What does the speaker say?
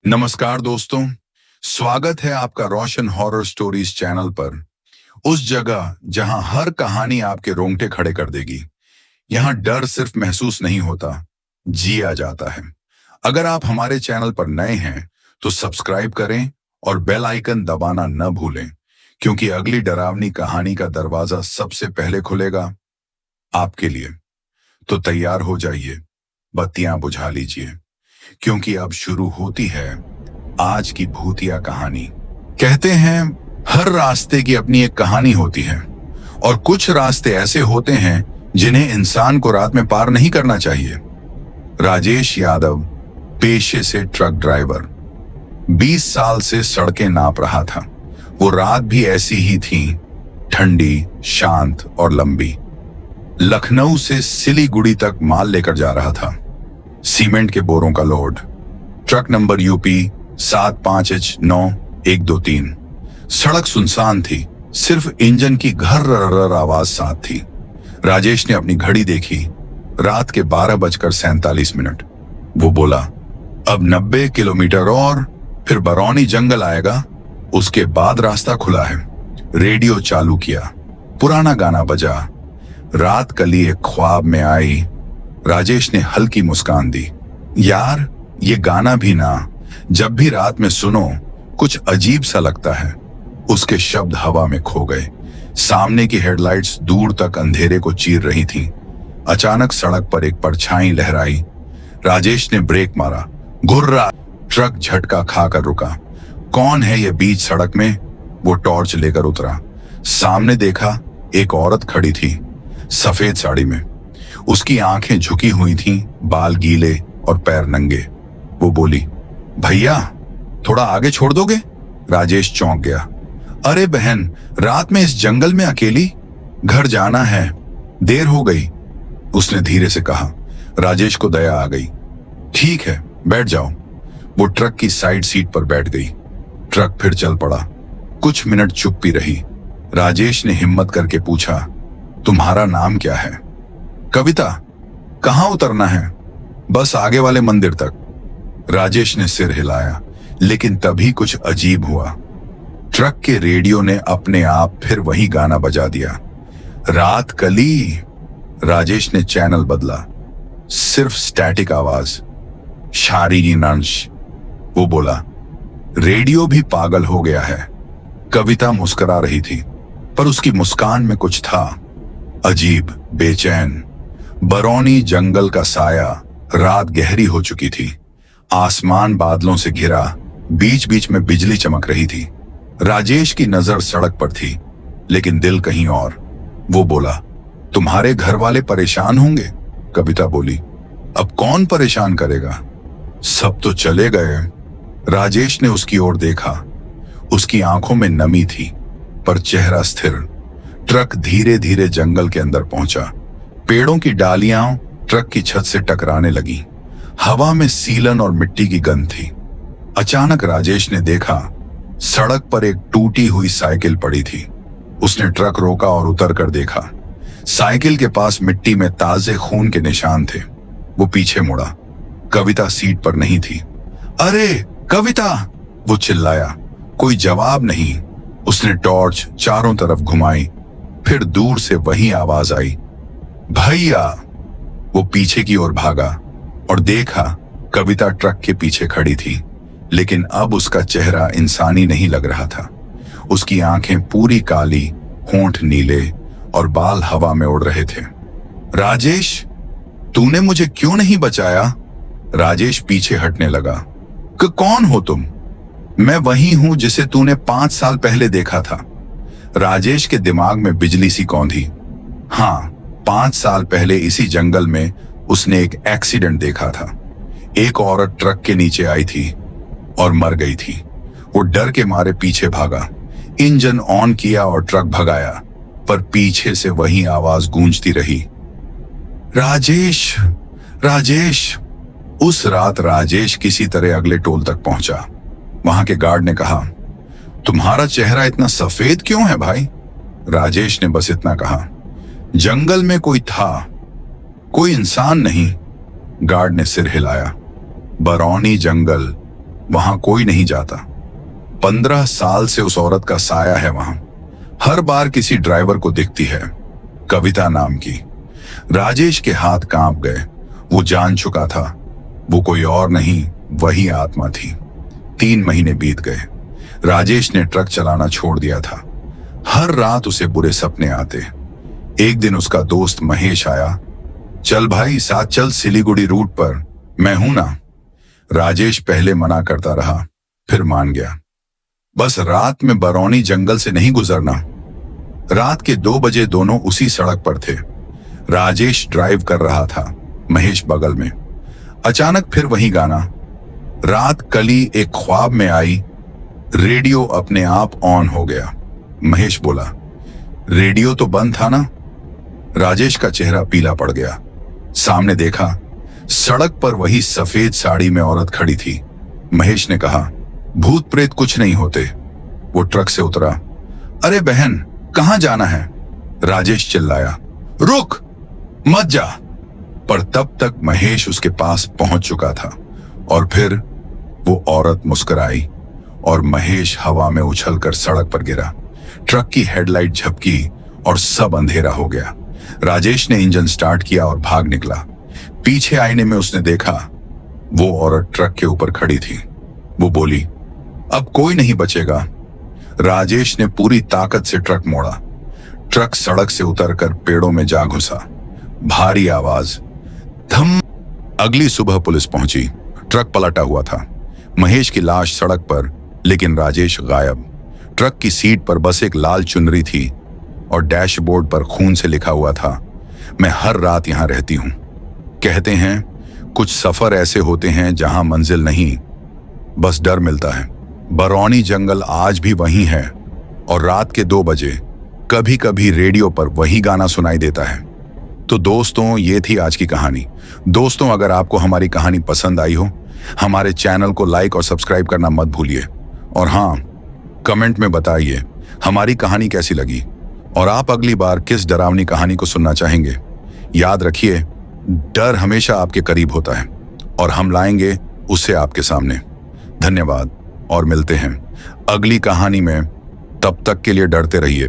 नमस्कार दोस्तों, स्वागत है आपका रोशन हॉरर स्टोरीज चैनल पर। उस जगह जहां हर कहानी आपके रोंगटे खड़े कर देगी। यहां डर सिर्फ महसूस नहीं होता, जिया जाता है। अगर आप हमारे चैनल पर नए हैं तो सब्सक्राइब करें और बेल आइकन दबाना न भूलें, क्योंकि अगली डरावनी कहानी का दरवाजा सबसे पहले खुलेगा आपके लिए। तो तैयार हो जाइए, बत्तियां बुझा लीजिए, क्योंकि अब शुरू होती है आज की भूतिया कहानी। कहते हैं हर रास्ते की अपनी एक कहानी होती है, और कुछ रास्ते ऐसे होते हैं जिन्हें इंसान को रात में पार नहीं करना चाहिए। राजेश यादव पेशे से ट्रक ड्राइवर, 20 साल से सड़कें नाप रहा था। वो रात भी ऐसी ही थी, ठंडी, शांत और लंबी। लखनऊ से सिलीगुड़ी तक माल लेकर जा रहा था, सीमेंट के बोरों का load. Truck number UP 75H9123। सड़क सुनसान थी, सिर्फ इंजन की घर आवाज साथ थी। राजेश ने अपनी घड़ी देखी, रात के 12:47। वो बोला, अब 90 किलोमीटर और फिर बरौनी जंगल आएगा, उसके बाद रास्ता खुला है। रेडियो चालू किया, पुराना गाना बजा, रात कली एक ख्वाब में आई। राजेश ने हल्की मुस्कान दी। यार, ये गाना भी ना, जब भी रात में सुनो कुछ अजीब सा लगता है। उसके शब्द हवा में खो गए। सामने की हेडलाइट्स दूर तक अंधेरे को चीर रही थीं। अचानक सड़क पर एक परछाई लहराई। राजेश ने ब्रेक मारा, घुर्रा। ट्रक झटका खाकर रुका। कौन है ये बीच सड़क में? वो टॉर्च लेकर उतरा। सामने देखा, एक औरत खड़ी थी, सफेद साड़ी में। उसकी आंखें झुकी हुई थीं, बाल गीले और पैर नंगे। वो बोली, भैया थोड़ा आगे छोड़ दोगे? राजेश चौंक गया। अरे बहन, रात में इस जंगल में अकेली? घर जाना है, देर हो गई, उसने धीरे से कहा। राजेश को दया आ गई। ठीक है, बैठ जाओ। वो ट्रक की साइड सीट पर बैठ गई। ट्रक फिर चल पड़ा। कुछ मिनट चुप्पी रही। राजेश ने हिम्मत करके पूछा, तुम्हारा नाम क्या है? कविता। कहां उतरना है? बस आगे वाले मंदिर तक। राजेश ने सिर हिलाया, लेकिन तभी कुछ अजीब हुआ। ट्रक के रेडियो ने अपने आप फिर वही गाना बजा दिया, रात कली। राजेश ने चैनल बदला, सिर्फ स्टैटिक आवाज, शारीरी नंश। वो बोला, रेडियो भी पागल हो गया है। कविता मुस्कुरा रही थी, पर उसकी मुस्कान में कुछ था, अजीब, बेचैन। बरौनी जंगल का साया, रात गहरी हो चुकी थी। आसमान बादलों से घिरा, बीच बीच में बिजली चमक रही थी। राजेश की नजर सड़क पर थी, लेकिन दिल कहीं और। वो बोला, तुम्हारे घर वाले परेशान होंगे? कविता बोली, अब कौन परेशान करेगा, सब तो चले गए। राजेश ने उसकी ओर देखा। उसकी आंखों में नमी थी, पर चेहरा स्थिर। ट्रक धीरे धीरे जंगल के अंदर पहुंचा। पेड़ों की डालियां ट्रक की छत से टकराने लगी। हवा में सीलन और मिट्टी की गंध थी। अचानक राजेश ने देखा, सड़क पर एक टूटी हुई साइकिल पड़ी थी। उसने ट्रक रोका और उतर कर देखा। साइकिल के पास मिट्टी में ताजे खून के निशान थे। वो पीछे मुड़ा। कविता सीट पर नहीं थी। अरे कविता, वो चिल्लाया। कोई जवाब नहीं। उसने टॉर्च चारों तरफ घुमाई, फिर दूर से वही आवाज आई, भैया। वो पीछे की ओर भागा और देखा, कविता ट्रक के पीछे खड़ी थी, लेकिन अब उसका चेहरा इंसानी नहीं लग रहा था। उसकी आंखें पूरी काली, होंठ नीले और बाल हवा में उड़ रहे थे। राजेश, तूने मुझे क्यों नहीं बचाया? राजेश पीछे हटने लगा। कौन हो तुम? मैं वही हूं जिसे तूने 5 साल पहले देखा था। राजेश के दिमाग में बिजली सी कौंधी। हाँ, 5 साल पहले इसी जंगल में उसने एक एक्सीडेंट देखा था। एक औरत ट्रक के नीचे आई थी और मर गई थी। वो डर के मारे पीछे भागा, इंजन ऑन किया और ट्रक भगाया, पर पीछे से वही आवाज गूंजती रही, राजेश, राजेश। उस रात राजेश किसी तरह अगले टोल तक पहुंचा। वहां के गार्ड ने कहा, तुम्हारा चेहरा इतना सफेद क्यों है भाई? राजेश ने बस इतना कहा, जंगल में कोई था, कोई इंसान नहीं। गार्ड ने सिर हिलाया। बरौनी जंगल, वहां कोई नहीं जाता। 15 साल से उस औरत का साया है वहां। हर बार किसी ड्राइवर को दिखती है, कविता नाम की। राजेश के हाथ कांप गए। वो जान चुका था वो कोई और नहीं, वही आत्मा थी। 3 महीने बीत गए। राजेश ने ट्रक चलाना छोड़ दिया था। हर रात उसे बुरे सपने आते। एक दिन उसका दोस्त महेश आया। चल भाई साथ चल सिलीगुड़ी रूट पर, मैं हूं ना। राजेश पहले मना करता रहा, फिर मान गया। बस रात में बरौनी जंगल से नहीं गुजरना। रात के 2 बजे दोनों उसी सड़क पर थे। राजेश ड्राइव कर रहा था, महेश बगल में। अचानक फिर वही गाना। रात कली एक ख्वाब में आई, रेडियो अपने आप ऑन हो गया। महेश बोला, रेडियो तो बंद था ना। राजेश का चेहरा पीला पड़ गया। सामने देखा, सड़क पर वही सफेद साड़ी में औरत खड़ी थी। महेश ने कहा, भूत प्रेत कुछ नहीं होते। वो ट्रक से उतरा। अरे बहन, कहां जाना है? राजेश चिल्लाया। रुक, मत जा। पर तब तक महेश उसके पास पहुंच चुका था। और फिर वो औरत मुस्कुराई और महेश हवा में उछलकर सड़क पर गिरा। ट्रक की हेडलाइट झपकी और सब अंधेरा हो गया। राजेश ने इंजन स्टार्ट किया और भाग निकला। पीछे आईने में उसने देखा, वो औरत ट्रक के ऊपर खड़ी थी। वो बोली, अब कोई नहीं बचेगा। राजेश ने पूरी ताकत से ट्रक मोड़ा। ट्रक सड़क से उतरकर पेड़ों में जा घुसा। भारी आवाज, थम। अगली सुबह पुलिस पहुंची। ट्रक पलटा हुआ था। महेश की लाश सड़क पर, लेकिन राजेश गायब। ट्रक की सीट पर बस एक लाल चुनरी थी और डैशबोर्ड पर खून से लिखा हुआ था, मैं हर रात यहां रहती हूं। कहते हैं कुछ सफर ऐसे होते हैं जहां मंजिल नहीं, बस डर मिलता है। बरौनी जंगल आज भी वही है और रात के 2 बजे कभी कभी रेडियो पर वही गाना सुनाई देता है। तो दोस्तों, ये थी आज की कहानी। दोस्तों, अगर आपको हमारी कहानी पसंद आई हो, हमारे चैनल को लाइक और सब्सक्राइब करना मत भूलिए। और हाँ, कमेंट में बताइए हमारी कहानी कैसी लगी और आप अगली बार किस डरावनी कहानी को सुनना चाहेंगे। याद रखिए, डर हमेशा आपके करीब होता है और हम लाएंगे उसे आपके सामने। धन्यवाद और मिलते हैं अगली कहानी में। तब तक के लिए डरते रहिए।